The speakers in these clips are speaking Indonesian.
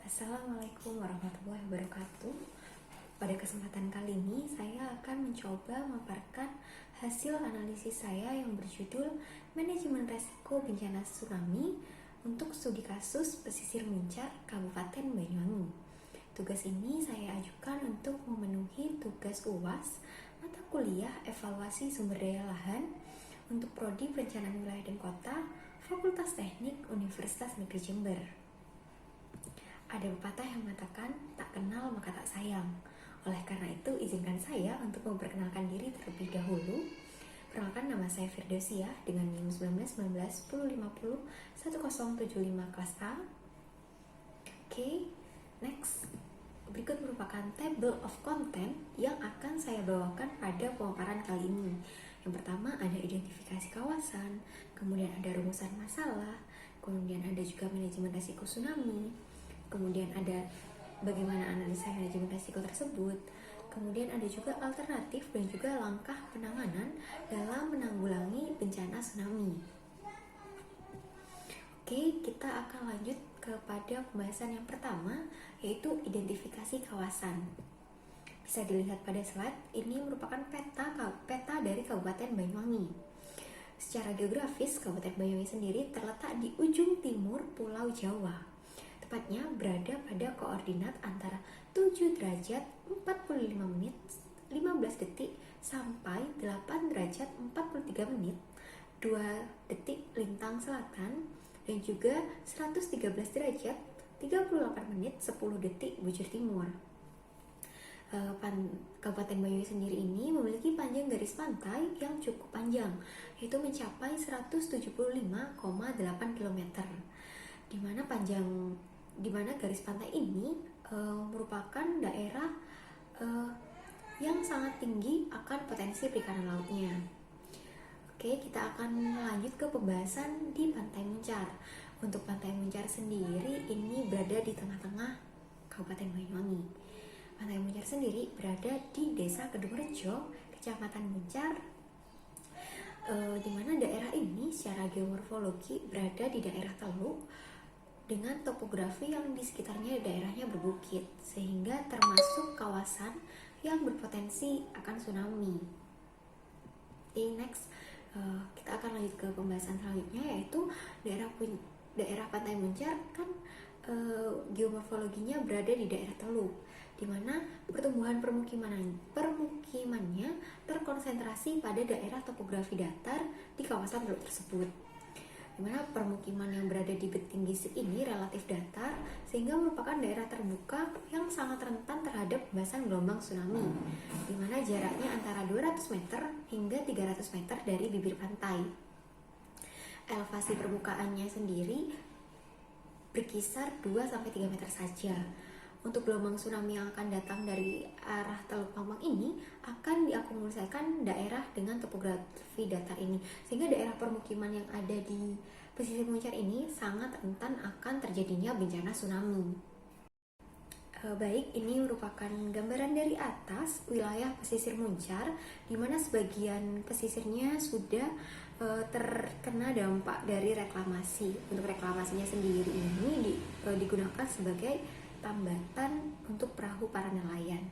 Assalamualaikum warahmatullahi wabarakatuh. Pada kesempatan kali ini, saya akan mencoba memaparkan hasil analisis saya yang berjudul Manajemen Resiko Bencana Tsunami untuk studi kasus pesisir Muncar, Kabupaten Banyuwangi. Tugas ini saya ajukan untuk memenuhi tugas UAS mata kuliah evaluasi sumber daya lahan untuk Prodi Perencanaan Wilayah dan Kota, Fakultas Teknik Universitas Negeri Jember. Ada pepatah yang mengatakan, tak kenal maka tak sayang. Oleh karena itu, izinkan saya untuk memperkenalkan diri terlebih dahulu. Perkenalkan, nama saya Firdausia dengan NIM 191910501075 kelas A. Oke, next. Berikut merupakan table of content yang akan saya bawakan pada pemaparan kali ini. Yang pertama ada identifikasi kawasan, kemudian ada rumusan masalah, kemudian ada juga manajemen risiko tsunami, kemudian ada bagaimana analisa manajemen risiko tersebut, kemudian ada juga alternatif dan juga langkah penanganan dalam menanggulangi bencana tsunami. Oke, kita akan lanjut kepada pembahasan yang pertama, yaitu identifikasi kawasan. Bisa dilihat pada slide, ini merupakan peta dari Kabupaten Banyuwangi. Secara geografis, Kabupaten Banyuwangi sendiri terletak di ujung timur Pulau Jawa. Tepatnya berada pada koordinat antara 7 derajat 45 menit 15 detik sampai 8 derajat 43 menit 2 detik lintang selatan dan juga 113 derajat 38 menit 10 detik bujur timur. Kabupaten Banyuwangi sendiri ini memiliki panjang garis pantai yang cukup panjang, yaitu mencapai 175,8 km. Di mana garis pantai ini merupakan daerah yang sangat tinggi akan potensi perikanan lautnya. Oke, kita akan lanjut ke pembahasan di Pantai Muncar. Untuk Pantai Muncar sendiri ini berada di tengah-tengah Kabupaten Banyuwangi. Pantai Muncar sendiri berada di Desa Kedungrejo, Kecamatan Muncar, di mana daerah ini secara geomorfologi berada di daerah teluk dengan topografi yang di sekitarnya daerahnya berbukit, sehingga termasuk kawasan yang berpotensi akan tsunami. Oke, next. Kita akan lanjut ke pembahasan selanjutnya, yaitu daerah Pantai Muncar kan geomorfologinya berada di daerah teluk, di mana pertumbuhan permukimannya terkonsentrasi pada daerah topografi datar di kawasan teluk tersebut, di mana permukiman yang berada di beting gisik ini relatif datar sehingga merupakan daerah terbuka yang sangat rentan terhadap hembasan gelombang tsunami, di mana jaraknya antara 200 meter hingga 300 meter dari bibir pantai. Elevasi permukaannya sendiri berkisar 2-3 meter saja. Untuk gelombang tsunami yang akan datang dari arah Teluk Pampang ini akan diakumulasikan daerah dengan topografi datar ini, sehingga daerah permukiman yang ada di pesisir Muncar ini sangat rentan akan terjadinya bencana tsunami. Baik, ini merupakan gambaran dari atas wilayah pesisir Muncar, di mana sebagian pesisirnya sudah terkena dampak dari reklamasi. Untuk reklamasinya sendiri ini digunakan sebagai tambatan untuk perahu para nelayan.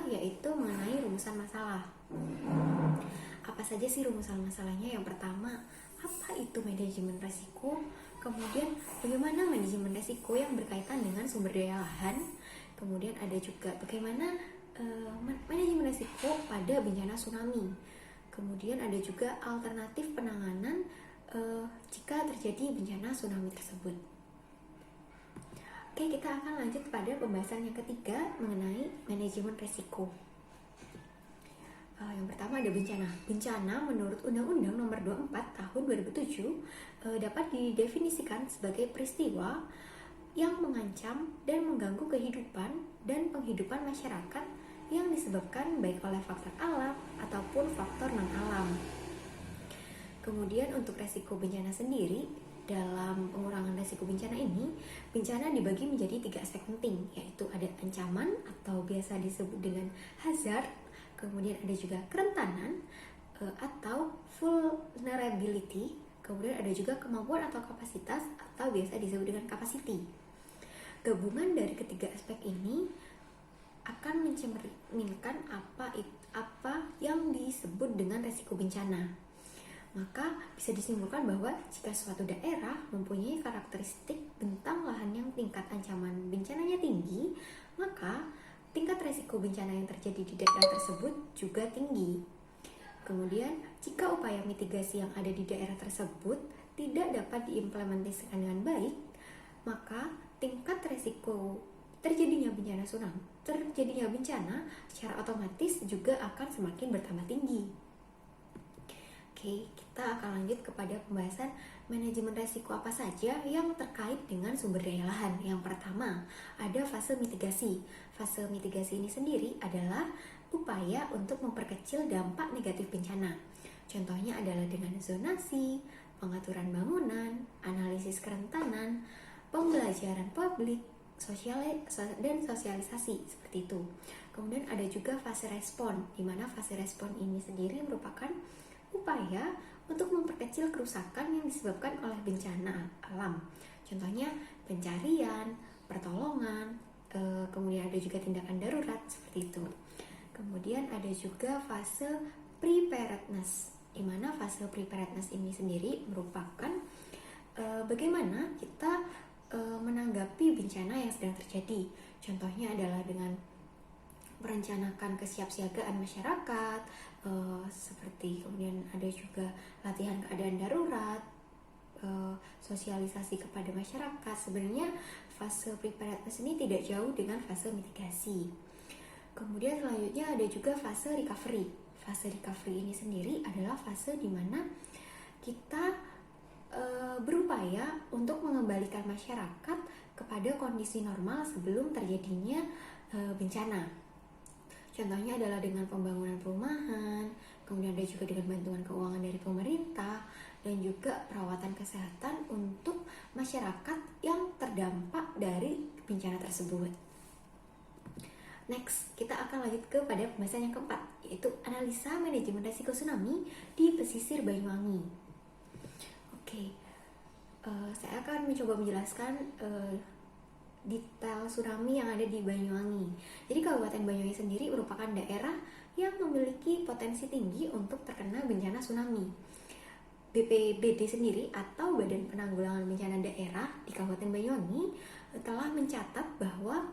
Yaitu mengenai rumusan masalah. Apa saja sih rumusan masalahnya? Yang pertama, apa itu manajemen risiko? Kemudian bagaimana manajemen risiko yang berkaitan dengan sumber daya lahan? Kemudian ada juga bagaimana manajemen risiko pada bencana tsunami. Kemudian ada juga alternatif penanganan jika terjadi bencana tsunami tersebut. Oke, kita akan lanjut pada pembahasan yang ketiga mengenai manajemen resiko. Yang pertama ada bencana. Bencana menurut Undang-Undang Nomor 24 Tahun 2007 dapat didefinisikan sebagai peristiwa yang mengancam dan mengganggu kehidupan dan penghidupan masyarakat yang disebabkan baik oleh faktor alam ataupun faktor non-alam. Kemudian untuk resiko bencana sendiri, dalam pengurangan resiko bencana ini, bencana dibagi menjadi 3 aspek penting, yaitu ada ancaman atau biasa disebut dengan hazard, kemudian ada juga kerentanan atau vulnerability, kemudian ada juga kemampuan atau kapasitas atau biasa disebut dengan capacity. Gabungan dari ketiga aspek ini akan mencerminkan apa yang disebut dengan resiko bencana. Maka bisa disimpulkan bahwa jika suatu daerah mempunyai karakteristik bentang lahan yang tingkat ancaman bencananya tinggi, maka tingkat resiko bencana yang terjadi di daerah tersebut juga tinggi. Kemudian, jika upaya mitigasi yang ada di daerah tersebut tidak dapat diimplementasikan dengan baik, maka tingkat resiko terjadinya bencana secara otomatis juga akan semakin bertambah tinggi. Oke, kita akan lanjut kepada pembahasan manajemen resiko apa saja yang terkait dengan sumber daya lahan. Yang pertama, ada fase mitigasi. Fase mitigasi ini sendiri adalah upaya untuk memperkecil dampak negatif bencana. Contohnya adalah dengan zonasi, pengaturan bangunan, analisis kerentanan, pembelajaran publik, dan sosialisasi seperti itu. Kemudian ada juga fase respon, di mana fase respon ini sendiri merupakan upaya untuk memperkecil kerusakan yang disebabkan oleh bencana alam. Contohnya pencarian, pertolongan, kemudian ada juga tindakan darurat seperti itu. Kemudian ada juga fase preparedness, di mana fase preparedness ini sendiri merupakan bagaimana kita menanggapi bencana yang sedang terjadi. Contohnya adalah dengan merencanakan kesiapsiagaan masyarakat, seperti kemudian ada juga latihan keadaan darurat, sosialisasi kepada masyarakat. Sebenarnya fase preparedness ini tidak jauh dengan fase mitigasi. Kemudian selanjutnya ada juga fase recovery. Fase recovery ini sendiri adalah fase di mana kita berupaya untuk mengembalikan masyarakat kepada kondisi normal sebelum terjadinya bencana. Contohnya adalah dengan pembangunan perumahan, kemudian ada juga dengan bantuan keuangan dari pemerintah, dan juga perawatan kesehatan untuk masyarakat yang terdampak dari bencana tersebut. Next, kita akan lanjut kepada pembahasan yang keempat, yaitu analisa manajemen risiko tsunami di pesisir Banyuwangi. Oke, saya akan mencoba menjelaskan detail tsunami yang ada di Banyuwangi. Jadi Kabupaten Banyuwangi sendiri merupakan daerah yang memiliki potensi tinggi untuk terkena bencana tsunami. BPBD sendiri atau Badan Penanggulangan Bencana Daerah di Kabupaten Banyuwangi telah mencatat bahwa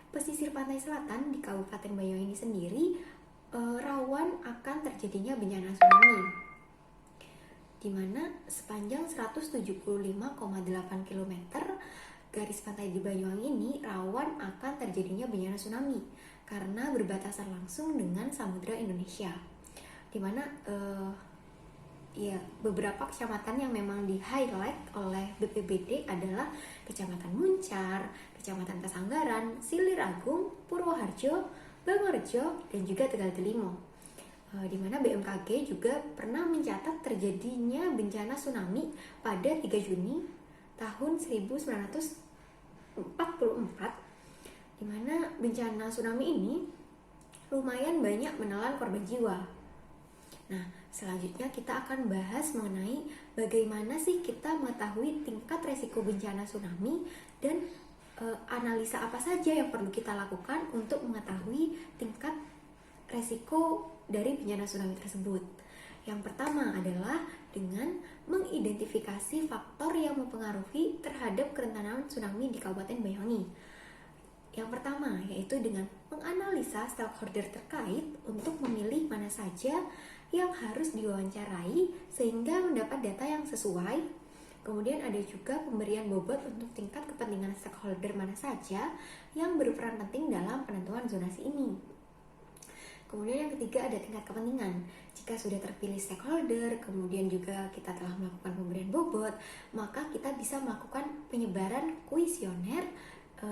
pesisir pantai selatan di Kabupaten Banyuwangi sendiri rawan akan terjadinya bencana tsunami, di mana sepanjang 175,8 km garis pantai di Banyuwangi ini rawan akan terjadinya bencana tsunami karena berbatasan langsung dengan Samudra Indonesia. Di mana beberapa kecamatan yang memang di-highlight oleh BPBD adalah Kecamatan Muncar, Kecamatan Kasanggaran, Silir Agung, Purwoharjo, Bangorejo, dan juga Tegal Delimo. Di mana BMKG juga pernah mencatat terjadinya bencana tsunami pada 3 Juni tahun 1944, di mana bencana tsunami ini lumayan banyak menelan korban jiwa. Nah, selanjutnya kita akan bahas mengenai bagaimana sih kita mengetahui tingkat resiko bencana tsunami dan analisa apa saja yang perlu kita lakukan untuk mengetahui tingkat resiko dari bencana tsunami tersebut. Yang pertama adalah dengan mengidentifikasi faktor yang mempengaruhi terhadap kerentanan tsunami di Kabupaten Banyuwangi. Yang pertama yaitu dengan menganalisa stakeholder terkait untuk memilih mana saja yang harus diwawancarai sehingga mendapat data yang sesuai. Kemudian ada juga pemberian bobot untuk tingkat kepentingan stakeholder mana saja yang berperan penting dalam penentuan zonasi ini. Kemudian yang ketiga ada tingkat kepentingan. Jika sudah terpilih stakeholder, kemudian juga kita telah melakukan pemberian bobot, maka kita bisa melakukan penyebaran kuesioner,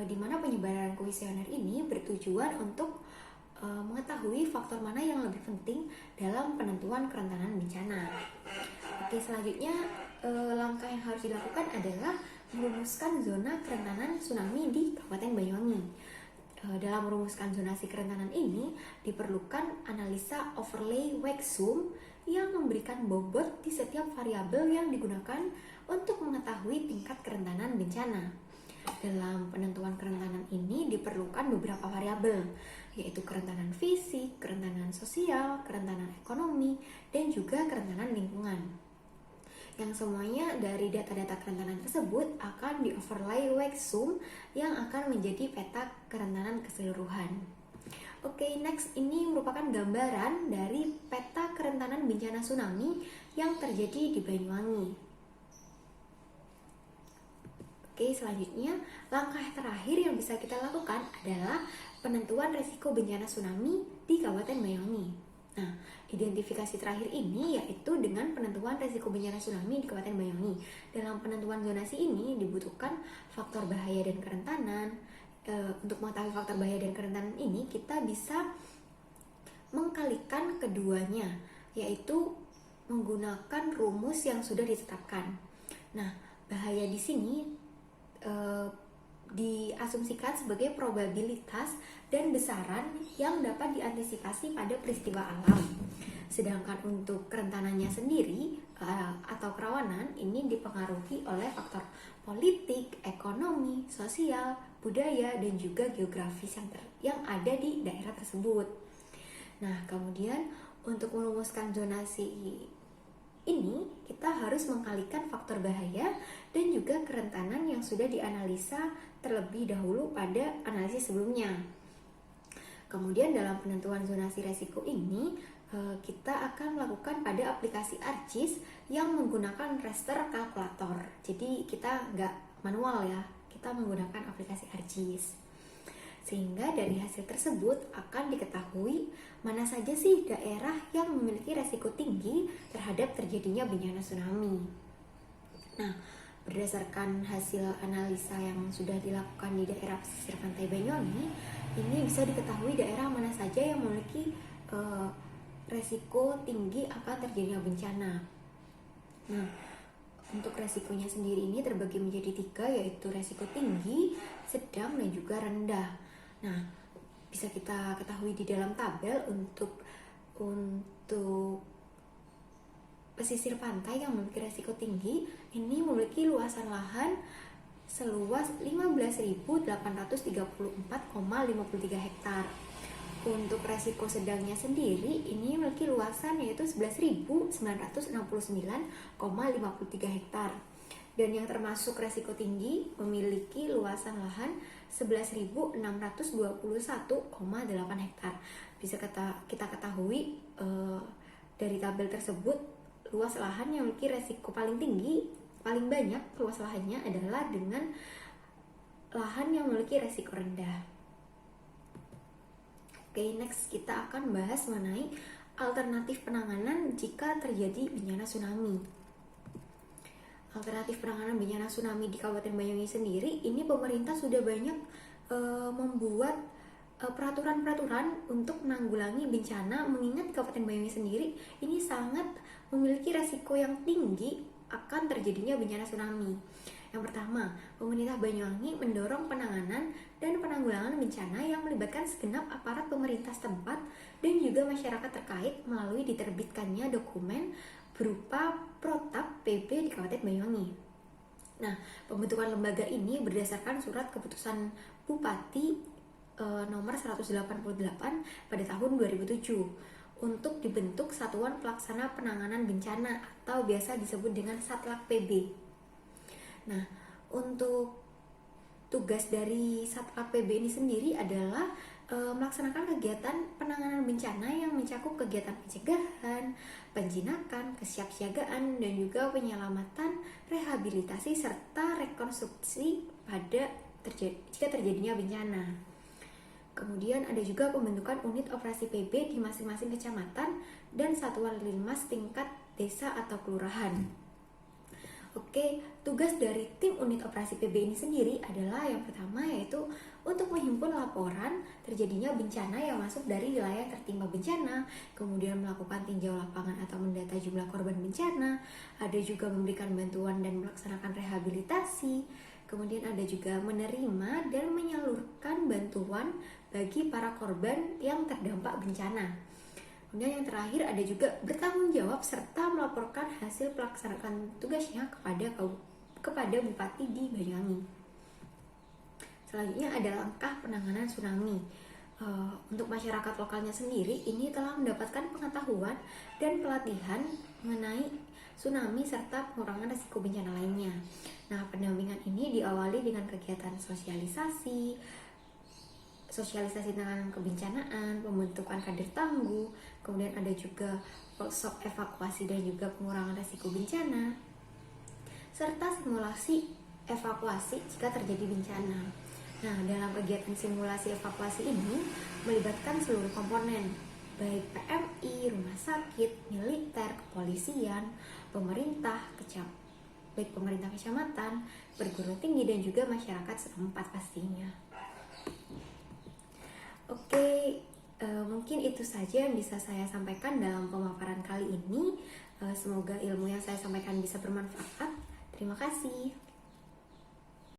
di mana penyebaran kuesioner ini bertujuan untuk mengetahui faktor mana yang lebih penting dalam penentuan kerentanan bencana. Oke, selanjutnya langkah yang harus dilakukan adalah merumuskan zona kerentanan tsunami di Kabupaten Banyuwangi. Dalam merumuskan zonasi kerentanan ini diperlukan analisa overlay Wexum yang memberikan bobot di setiap variabel yang digunakan untuk mengetahui tingkat kerentanan bencana. Dalam penentuan kerentanan ini diperlukan beberapa variabel, yaitu kerentanan fisik, kerentanan sosial, kerentanan ekonomi, dan juga kerentanan lingkungan. Yang semuanya dari data-data kerentanan tersebut akan di-overlay Wexum yang akan menjadi peta kerentanan keseluruhan. Oke, next, ini merupakan gambaran dari peta kerentanan bencana tsunami yang terjadi di Banyuwangi. Oke, selanjutnya langkah terakhir yang bisa kita lakukan adalah penentuan risiko bencana tsunami di Kabupaten Banyuwangi. Nah, identifikasi terakhir ini yaitu dengan penentuan risiko bencana tsunami di Kabupaten Banyuwangi. Dalam penentuan zonasi ini dibutuhkan faktor bahaya dan kerentanan. Untuk mengetahui faktor bahaya dan kerentanan ini, kita bisa mengkalikan keduanya, yaitu menggunakan rumus yang sudah ditetapkan. Nah, bahaya di sini diasumsikan sebagai probabilitas dan besaran yang dapat diantisipasi pada peristiwa alam. Sedangkan untuk kerentanannya sendiri atau kerawanan ini dipengaruhi oleh faktor politik, ekonomi, sosial, budaya, dan juga geografis yang ada di daerah tersebut. Nah, kemudian untuk merumuskan zonasi ini kita harus mengkalikan faktor bahaya dan juga kerentanan yang sudah dianalisa terlebih dahulu pada analisis sebelumnya. Kemudian dalam penentuan zonasi resiko ini kita akan melakukan pada aplikasi ArcGIS yang menggunakan raster kalkulator. Jadi kita nggak manual ya, kita menggunakan aplikasi ArcGIS. Sehingga dari hasil tersebut akan diketahui mana saja sih daerah yang memiliki resiko tinggi terhadap terjadinya bencana tsunami. Nah, berdasarkan hasil analisa yang sudah dilakukan di daerah pesisir pantai Banyuwangi, ini bisa diketahui daerah mana saja yang memiliki resiko tinggi akan terjadinya bencana. Nah, untuk resikonya sendiri ini terbagi menjadi 3, yaitu resiko tinggi, sedang, dan juga rendah. Nah, bisa kita ketahui di dalam tabel untuk pesisir pantai yang memiliki resiko tinggi ini memiliki luasan lahan seluas 15.834,53 hektar. Untuk resiko sedangnya sendiri ini memiliki luasan yaitu 11.969,53 hektar. Dan yang termasuk resiko tinggi memiliki luasan lahan 11.621,8 hektar. Bisa kita ketahui dari tabel tersebut, luas lahan yang memiliki resiko paling tinggi, paling banyak luas lahannya adalah dengan lahan yang memiliki resiko rendah. Oke, next kita akan bahas mengenai alternatif penanganan jika terjadi bencana tsunami. Alternatif penanganan bencana tsunami di Kabupaten Banyuwangi sendiri, ini pemerintah sudah banyak membuat peraturan-peraturan untuk menanggulangi bencana, mengingat Kabupaten Banyuwangi sendiri ini sangat memiliki resiko yang tinggi akan terjadinya bencana tsunami. Yang pertama, pemerintah Banyuwangi mendorong penanganan dan penanggulangan bencana yang melibatkan segenap aparat pemerintah setempat dan juga masyarakat terkait melalui diterbitkannya dokumen berupa Protap PB di Kabupaten Banyuwangi. Nah, pembentukan lembaga ini berdasarkan surat keputusan Bupati nomor 188 pada tahun 2007 untuk dibentuk Satuan Pelaksana Penanganan Bencana atau biasa disebut dengan Satlak PB. Nah, untuk tugas dari Satlak PB ini sendiri adalah melaksanakan kegiatan penanganan bencana yang mencakup kegiatan pencegahan, penjinakan, kesiapsiagaan, dan juga penyelamatan, rehabilitasi, serta rekonstruksi jika terjadinya bencana. Kemudian ada juga pembentukan unit operasi PB di masing-masing kecamatan dan satuan linmas tingkat desa atau kelurahan. Oke, tugas dari tim unit operasi PB ini sendiri adalah yang pertama yaitu untuk menghimpun laporan terjadinya bencana yang masuk dari wilayah tertimpa bencana, kemudian melakukan tinjau lapangan atau mendata jumlah korban bencana, ada juga memberikan bantuan dan melaksanakan rehabilitasi, kemudian ada juga menerima dan menyalurkan bantuan bagi para korban yang terdampak bencana. Kemudian yang terakhir ada juga bertanggung jawab serta melaporkan hasil pelaksanaan tugasnya kepada Bupati di Banyuwangi. Selanjutnya ada langkah penanganan tsunami. Untuk masyarakat lokalnya sendiri ini telah mendapatkan pengetahuan dan pelatihan mengenai tsunami serta pengurangan risiko bencana lainnya. Nah, pendampingan ini diawali dengan kegiatan sosialisasi penanganan kebencanaan, pembentukan kader tangguh, kemudian ada juga workshop evakuasi dan juga pengurangan risiko bencana, serta simulasi evakuasi jika terjadi bencana. Nah, dalam kegiatan simulasi evakuasi ini melibatkan seluruh komponen, baik PMI, rumah sakit, militer, kepolisian, pemerintah kecamatan, perguruan tinggi, dan juga masyarakat setempat pastinya. Oke, mungkin itu saja yang bisa saya sampaikan dalam pemaparan kali ini. Semoga ilmu yang saya sampaikan bisa bermanfaat. Terima kasih.